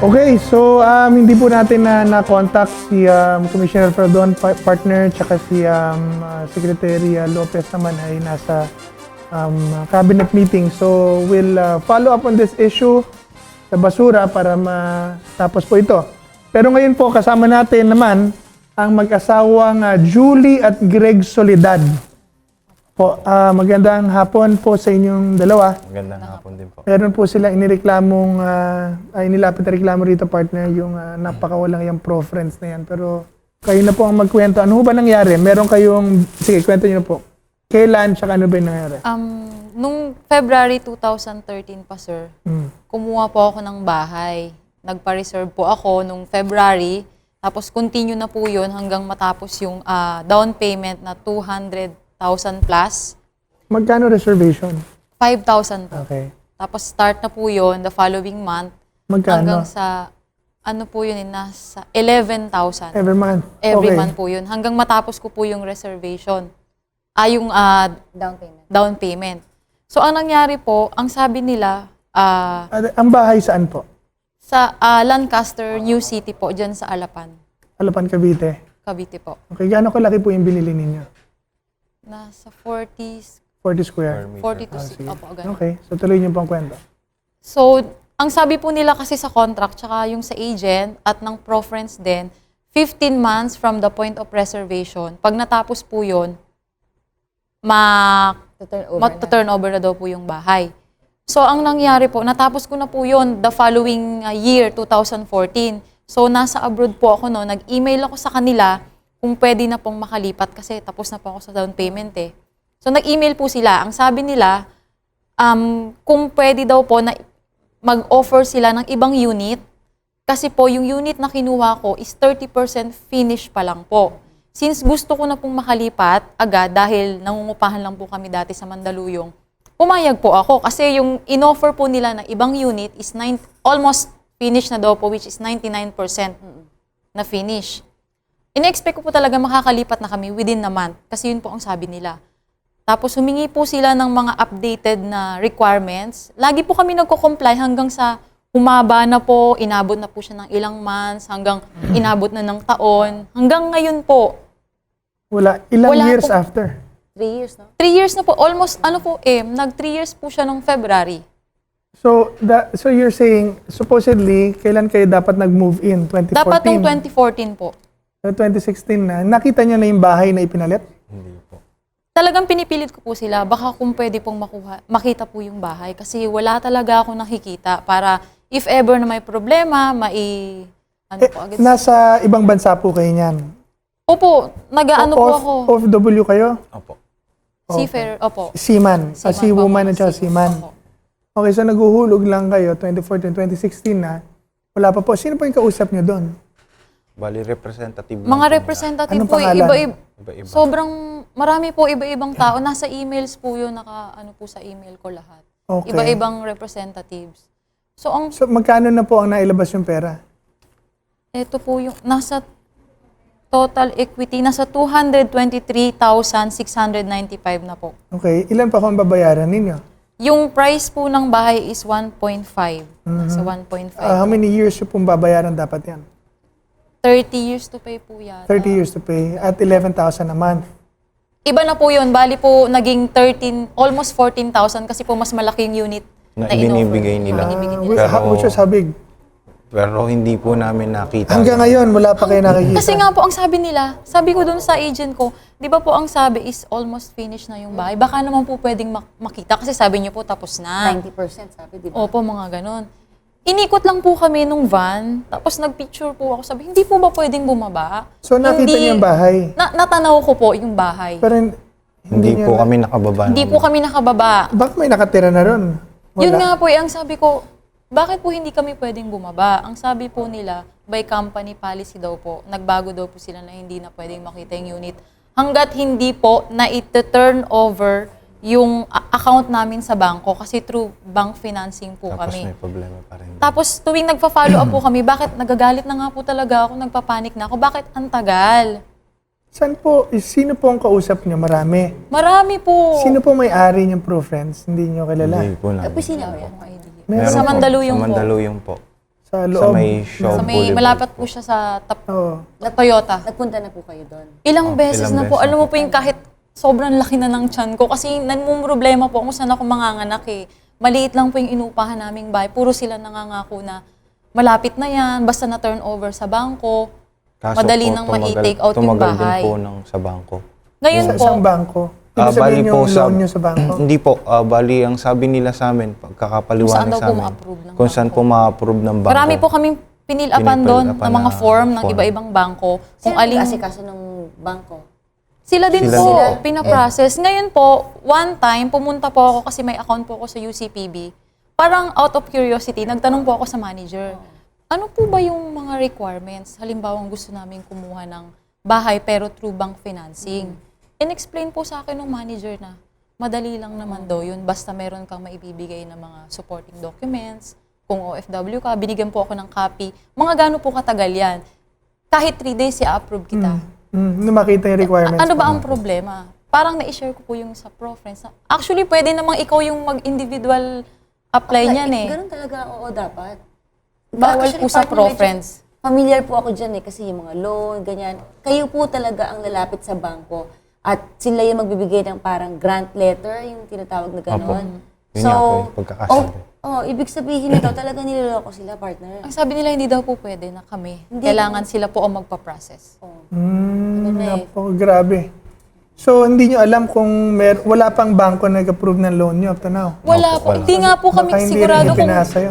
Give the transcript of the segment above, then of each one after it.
Okay, so hindi po natin na-contact si Commissioner Perdon, partner, tsaka si Secretary Lopez naman ay nasa cabinet meeting. So we'll follow up on this issue sa basura para matapos po ito. Pero ngayon po kasama natin naman ang mag-asawang Julie at Greg Soledad. Po, magandang hapon po sa inyong dalawa. Magandang hapon din po. Meron po silang inireklamong, inilapit na reklamo rito, partner, yung napakawalang yung pro-friends na yan. Pero kayo na po ang magkwento. Ano ba nangyari? Meron kayong, sige, kwento nyo na po. Kailan, tsaka ano ba yung nangyari? Nung February 2013 pa, sir, kumuha po ako ng bahay. Nagpa-reserve po ako nung February. Tapos continue na po yun hanggang matapos yung down payment na 200,000 plus. Magkano reservation? 5,000 po. Okay. Tapos start na po yun the following month. Magkano? Hanggang sa, ano po yun, nasa 11,000. Every month? Every Okay. month po yun. Hanggang matapos ko po yung reservation. Yung down payment. So, ang nangyari po, ang sabi nila, Ang bahay saan po? sa Lancaster, New City po, dyan sa Alapan, Alapan, Cavite. Cavite po. Okay, gaano kalaki po yung binili ninyo? Nasa 40 40 square? to Sige. opo, ganun. Okay, so tuloy niyo pang kwento. So, ang sabi po nila kasi sa contract, tsaka yung sa agent at ng pro-friends din, 15 months from the point of reservation. Pag natapos po yun, turn over na daw po yung bahay. So, ang nangyari po, natapos ko na po yun the following year, 2014. So, nasa abroad po ako no, nag-email ako sa kanila kung pwede na pong makalipat kasi tapos na po ako sa down payment eh. So, nag-email po sila. Ang sabi nila, kung pwede daw po na mag-offer sila ng ibang unit kasi po yung unit na kinuha ko is 30% finish pa lang po. Since gusto ko na pong makalipat agad dahil nangungupahan lang po kami dati sa Mandaluyong, pumayag po ako kasi yung in-offer po nila na ibang unit is almost finish na daw po, which is 99% na finish. In-expect ko po talaga makakalipat na kami within a month kasi yun po ang sabi nila. Tapos humingi po sila ng mga updated na requirements. Lagi po kami nagko-comply hanggang sa humaba na po, inabot na po siya ng ilang months, hanggang inabot na ng taon. Hanggang ngayon po. Ilang Wala years po. after? 3 years, no? 3 years na po, almost nag 3 years po siya nung February. So you're saying, supposedly, kailan kayo dapat nag-move in? 2014? Dapat nung 2014 po. So 2016 na. Nakita niyo na yung bahay na ipinalit? Hindi po. Talagang pinipilit ko po sila, baka kung pwede pong makita po yung bahay. Kasi wala talaga ako nakikita para if ever na may problema, agad. Nasa ibang bansa po kayo niyan? Opo, nag-ano po ako. OFW kayo? Opo. Seafarer, opo. Seaman. Seawoman at saka seaman. Opo. Okay, so naguhulog lang kayo, 2014, 2016 na. Wala pa po. Sino po yung kausap niyo doon? Bali, representative lang Mga po nila. representative Anong po, pangalan? Iba-iba. sobrang marami po iba-ibang tao. Nasa emails po yun, ano po sa email ko lahat. Okay. Iba-ibang representatives. So, So magkano na po ang nailabas yung pera? ito po yung, nasa total equity, nasa 223,695 na po. Okay, ilan pa kung babayaran ninyo? Yung price po ng bahay is 1.5. Nasa 1.5. How many years yung pong babayaran dapat yan? 30 years to pay po yata. 30 years to pay at 11,000 a month. Iba na po yun. Bali po, naging 13, almost 14,000 kasi po mas malaking unit Na in-offer. ibinibigay nila. Which was how big? Pero hindi po namin nakita. Hanggang ngayon, wala pa kayo nakikita. Kasi nga po, ang sabi nila, sabi ko dun sa agent ko, di ba po ang sabi is almost finished na yung bahay. Baka naman po pwedeng makita kasi sabi niyo po tapos na. 90% sabi, di ba? Opo, mga ganon. Inikot lang po kami nung van, tapos nagpicture po ako. Sabi, hindi po ba pwedeng bumaba? So nakita niyo yung bahay? Natanaw ko po yung bahay. Pero Hindi niyo po na- kami nakababa. Hindi po kami nakababa. Bakit may nakatira na ron? Wala. Yun nga po, ang sabi ko, bakit po hindi kami pwedeng bumaba? Ang sabi po nila, by company policy daw po, nagbago daw po sila na hindi na pwedeng makita yung unit. Hanggat hindi po na i-turn over yung account namin sa bangko kasi through bank financing po Tapos kami. may problema pa rin. Tapos tuwing nagpa-follow up po kami, bakit nagagalit na nga po talaga ako, nagpapanik na ako, bakit ang tagal? Saan po, sino po ang kausap niyo? Marami. Marami po. Sino po may-ari niyong Pro Friends? Hindi niyo kilala. Hindi po namin. Tapos sino Wala yan? akong idea. Meron Sa po. Mandaluyong Sa po. Mandaluyong po. Sa Sa loob. may Shaw Sa may, Boulevard malapit po po. siya sa Oo. Toyota. Nagpunta na po kayo doon. Ilang beses ilang na po. beses Alam na mo po yung kahit sobrang laki na ng tiyan ko. Kasi problema po kung saan ako manganganak eh. Maliit lang po yung inupahan naming bahay. Puro sila nangangako na malapit na yan, basta na turnover sa bangko. Kaso Madali po, nang mai-take out yung tumagal bahay. din po sa bangko. Ngayon Sa po, isang bangko. Ibig Bali sabihin po yung loan nyo sa bangko. Hindi po, bali ang sabi nila sa amin, Kung saan pagkakapaliwanag daw sa po amin, ma-approve ng kung saan bangko. po ma-approve ng bangko. marami po kaming pinilapan doon Pinipilapan ng mga na form ng form. iba-ibang bangko. Kung Sino aling nag-asikaso ng bangko? Sila din Sila po, din. pinaprocess. Ngayon po, one time, pumunta po ako kasi may account po ako sa UCPB. Parang out of curiosity, nagtanong po ako sa manager. Ano po ba yung mga requirements? Halimbawa, gusto namin kumuha ng bahay pero through bank financing. In-explain po sa akin ng manager na madali lang naman daw yun. Basta meron kang maibibigay na mga supporting documents. Kung OFW ka, binigyan po ako ng copy. Mga gaano po katagal yan. Kahit 3 days, i-approve kita. Nung makita yung requirements. Ano ba ang problema? Parang na-share ko po yung sa Pro-Friends. Actually, pwede namang ikaw yung mag-individual apply niyan eh. Ganun talaga, oo, dapat. Bawal Actually, po sa partner, Pro-Friends. Familiar po ako dyan eh, kasi yung mga loan, ganyan. Kayo po talaga ang lalapit sa bangko. At sila yung magbibigay ng parang grant letter, yung tinatawag na gano'n. Opo. Yun nga po yung pagkakasabi. ibig sabihin nito, talaga niloloko sila, partner. Ang sabi nila, hindi daw po pwede na kami. Kailangan sila po ang magpa-process. Grabe. So, hindi nyo alam kung wala pang bangko na nag-approve ng loan nyo up to now? Wala po. Hindi nga po kami Baka hindi sigurado rin kung... ipinasa yun.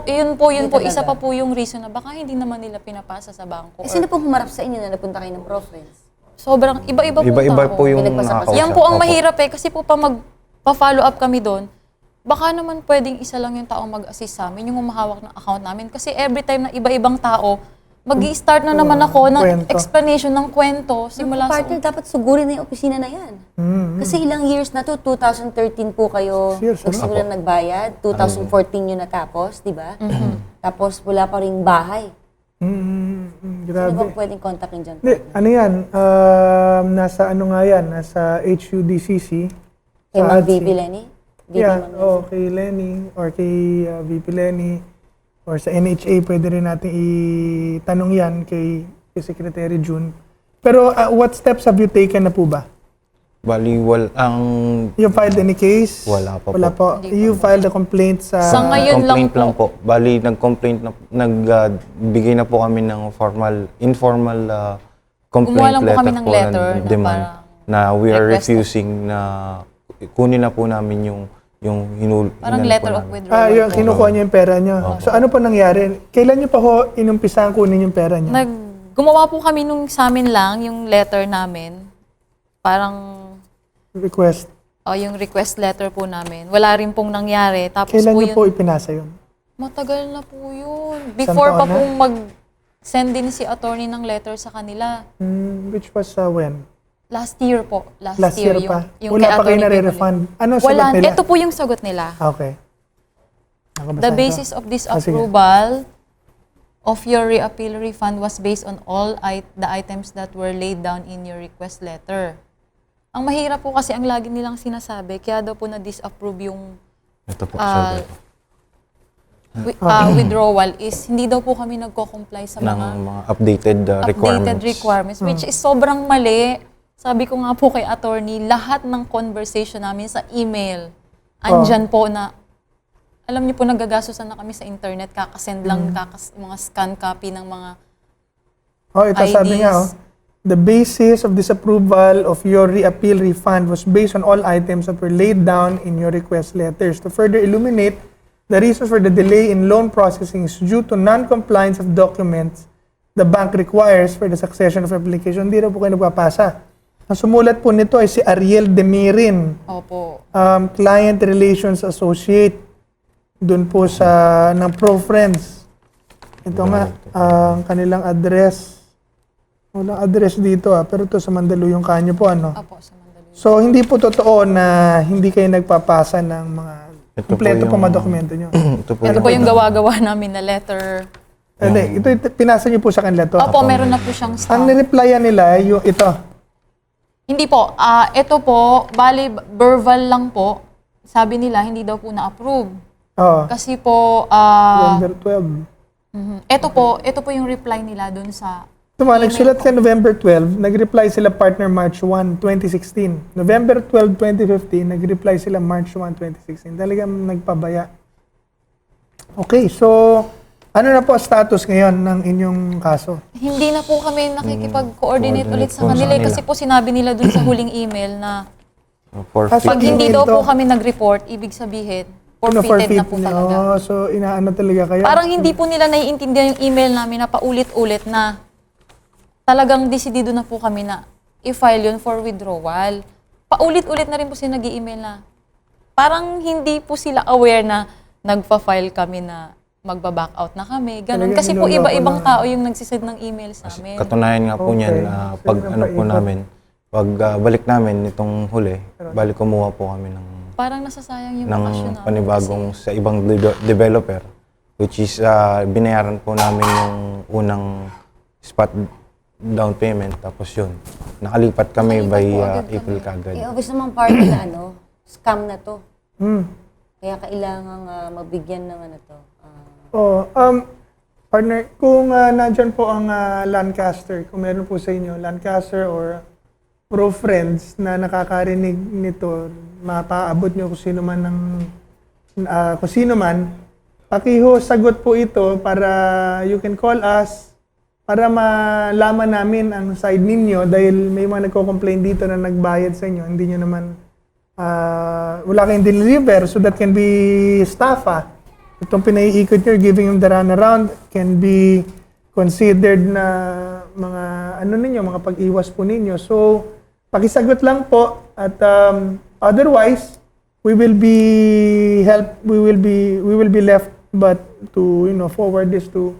yun po. Hindi Isa talaga. pa po yung reason na baka hindi naman nila pinapasa sa bangko. Eh, sino pong humarap sa inyo na napunta kayo ng Pro-Friends? Sobrang iba-iba po Iba-iba tao. po yung Pinagpasapasan. nakakausap. Yan po ang Opo. mahirap eh. Kasi po pa magpa-follow up kami doon, baka naman pwedeng isa lang yung taong mag-assist sa amin, yung humahawak ng account namin. Kasi every time na iba-ibang tao, mag-i-start na naman ako ng Kwento. explanation ng kwento. Simula sa... Partner, dapat sugurin na yung opisina na yan. Kasi ilang years na to, 2013 po kayo Years, nagsimulan nagbayad, 2014 yun natapos, di ba? Tapos wala pa ring bahay. Sino Grabe. ba pwedeng kontakin dyan? Hindi, ano yan? Nasa ano nga yan? Nasa HUDCC. Kay sa Mang ATSI. VP Lenny? VP Yeah, Mang kay Lenny or kay VP Lenny or sa NHA, pwede rin natin itanong yan kay Secretary June. Pero what steps have you taken na po ba? Bali, You filed any case? Wala pa Wala po. po. You filed a complaint sa... Sa ngayon lang complaint lang po. Bali, nag-complaint na, nagbigay na po kami ng informal complaint Gumawa lang po kami letter ng po letter ng na demand parang na we are request. refusing na kunin na po namin yung Parang inano po letter of namin. withdrawal. yung kinukuha niyo yung pera niyo. So ano po nangyari? Kailan niyo pa ho inumpisahan kunin yung pera niyo? Gumawa po kami nung sa amin lang, yung letter namin. Parang, Request. yung request letter po namin. Wala rin pong nangyari. Tapos Kailan po niyo yun, po ipinasa yun? matagal na po yun. Before pa taon na? pong mag-send din si attorney ng letter sa kanila. Which was when? Last year po. Last year pa? Yung Wala kay pa kayo Attorney nare-refund? Pipoli. Ano Wala. sagot nila? Ito po yung sagot nila. Okay. Nakabasahin The ko. basis of this Ah, sige. approval of your reappeal refund was based on all the items that were laid down in your request letter. Ang mahirap po kasi ang lagi nilang sinasabi, kaya daw po na-disapprove yung Ito po, Ah, sabi ko. withdrawal is hindi daw po kami nagko-comply sa Ng mga mga updated updated requirements. requirements, which is sobrang mali. Sabi ko nga po kay attorney, lahat ng conversation namin sa email, andyan po na, alam niyo po, nagagastosan na kami sa internet, kakasend lang, mga scan copy ng mga Ito sabi nga, IDs. The basis of disapproval of your reappeal refund was based on all items that were laid down in your request letters. To further illuminate, the reasons for the delay in loan processing is due to non-compliance of documents the bank requires for the succession of application. Hindi na po kayo nagpapasa. Ang sumulat po nito ay si Ariel Demirin, opo. Client Relations Associate, dun po sa ng Pro-Friends. Ito nga, ang kanilang address. Walang address dito pero ito sa Mandaluyong Kanyo po, ano? Opo, sa Mandaluyong. So, hindi po totoo na hindi kayo nagpapasa ng mga Ito po kompleto po yung- mga dokumento nyo. Ito po yung gawa-gawa namin na letter. Hindi, ito pinasa nyo po sa kanila to. Opo, meron na po siyang Ang stamp. nireplyan nila, yung ito. Hindi po, ito po, bali, verbal lang po. Sabi nila, hindi daw po na-approve. Oh, Kasi po, November 12. Ito po yung reply nila dun sa Tuma, nagsulat ka November 12, nag-reply sila partner March 1, 2016. November 12, 2015, nag-reply sila March 1, 2016. Talagang nagpabaya. Okay, so ano na po status ngayon ng inyong kaso? Hindi na po kami nakikipag-coordinate ulit sa po kanila sa kanila. kasi po sinabi nila dun sa huling email na For So, pag hindi email daw po to. kami nag-report, ibig sabihin, Ano, forfeited na po niyo? talaga. Oh, so inaano talaga kayo? Parang hindi po nila naiintindihan yung email namin na paulit-ulit na talagang desidido na po kami na i-file yun for withdrawal. Paulit-ulit na rin po sila nag-i-email na parang hindi po sila aware na nagpa-file kami na magba-back out na kami. Ganun. Talagang Kasi po niloloko iba-ibang lang. tao yung nagsisend ng email sa amin. Katunayan nga po Okay. niyan, pag Talagang ano po paikot. namin, pag balik namin itong huli, balik kumuha po kami ng Parang nasasayang yung bakasyon namin. panibagong sa ibang developer, which is binayaran po namin yung unang spot down payment, tapos yun. Nakalipat kami Nakalipat by po agad April kami. kagad. obvious namang party na scam na to. Hmm. Kaya kailangan mabigyan ng to. Oh, partner, kung nandyan po ang Lancaster, kung meron po sa inyo, Lancaster or Pro Friends na nakakarinig nito, mapaabot nyo kung sino man kung sino man, pakiho sagot po ito para you can call us para malaman namin ang side ninyo dahil may mga nagko-complain dito na nagbayad sa inyo, hindi nyo naman wala kayong deliver, so that can be staffa. Itong pinaiikot nyo, giving them the runaround can be considered na mga ninyo, mga pag-iwas po ninyo. So, pakisagot lang po at otherwise we will be left but to forward this to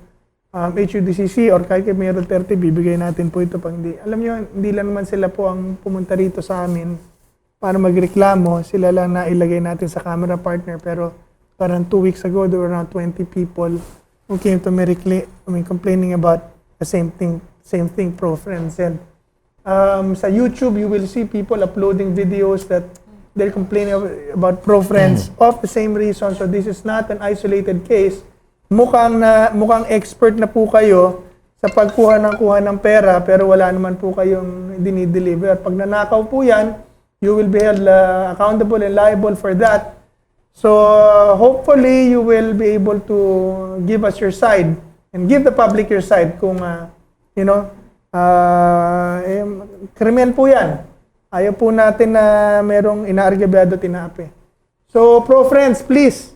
HUDCC or kahit kay Mayor Duterte, bibigay natin po ito pag hindi. Alam niyo, hindi lang naman sila po ang pumunta rito sa amin para magreklamo, sila lang na ilagay natin sa camera partner, pero parang 2 weeks ago there were around 20 people who came to me complaining about the same thing Pro Friends said. Sa YouTube, you will see people uploading videos that they're complaining about Pro Friends of the same reason. So this is not an isolated case. Mukhang expert na po kayo sa pagkuha ng pera pero wala naman po kayong dinideliver. Pag nanakaw po yan, you will be held accountable and liable for that. So hopefully you will be able to give us your side and give the public your side kung krimen po yan. Ayaw po natin na merong inaargabyado tinaapi. So Pro Friends, please,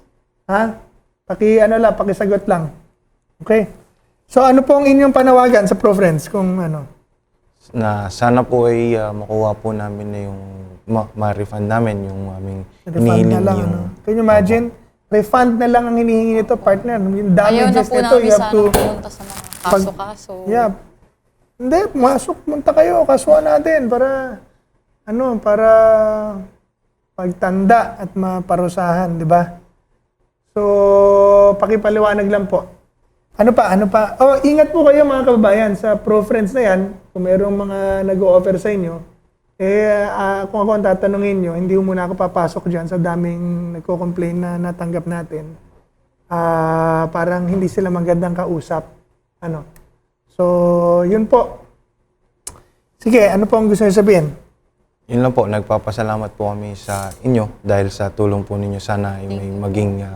pakisagot lang. Okay? So ano po ang inyong panawagan sa Pro Friends kung Na sana po ay makuha po namin na yung ma-refund namin yung aming refund na hinihiling lang, yung Can you imagine? Refund na lang ang hinihingi nito, partner. Yung Ayaw na damages po nito, namin you have sana to pumunta sa mga kaso-kaso. Yeah. Hindi, punta kayo, kasuhan natin para pagtanda at maparusahan, di ba? So, pakipaliwanag lang po. Ano pa? Oh, ingat po kayo mga kababayan sa Pro Friends na yan. Kung mayroong mga nag-o-offer sa inyo, kung ako ang tatanungin nyo, hindi muna ako papasok dyan sa daming nagko-complain na natanggap natin. Parang hindi sila magandang kausap. So, yun po. Sige, ano po ang gusto niyo sabihin? Yun lang po, nagpapasalamat po kami sa inyo dahil sa tulong po ninyo. Sana ay may maging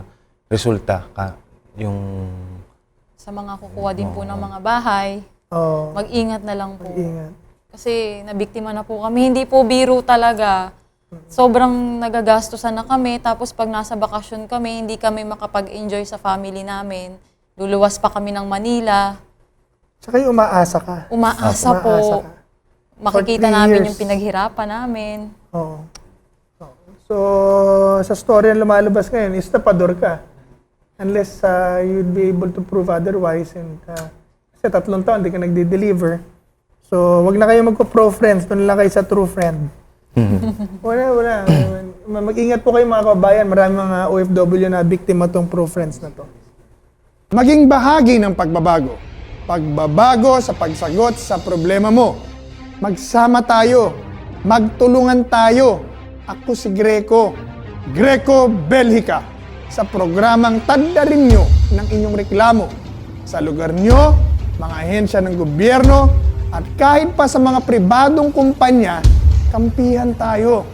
resulta yung Sa mga kukuha din po ng mga bahay, Oh, mag-ingat na lang po. ingat. Kasi nabiktima na po kami. Hindi po biro talaga. Sobrang nagagastusan na kami. Tapos pag nasa bakasyon kami, hindi kami makapag-enjoy sa family namin. Luluwas pa kami ng Manila. Tsaka yung umaasa ka. Umaasa po. Umaasa ka. Makikita For 3 namin years. yung pinaghirapan namin. Oo. So, sa story na lumalabas ngayon, estapador ka. Unless you'd be able to prove otherwise. And, kasi 3 taon, hindi ka nagde-deliver. So, wag na kayo magko-pro friends. Doon lang kayo sa true friend. Wala. Mag-ingat po kayo mga kababayan. Maraming mga OFW na biktima tong pro friends na to. Maging bahagi ng pagbabago. Pagbabago sa pagsagot sa problema mo. Magsama tayo. Magtulungan tayo. Ako si Greco Belhica, sa programang taddarin nyo ng inyong reklamo. sa lugar nyo, mga ahensya ng gobyerno, at kahit pa sa mga pribadong kumpanya, kampihan tayo.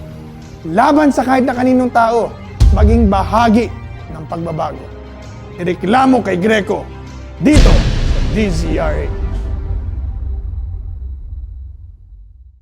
Laban sa kahit na kaninong tao, maging bahagi ng pagbabago. Ireklamo kay Greco dito sa DZRH.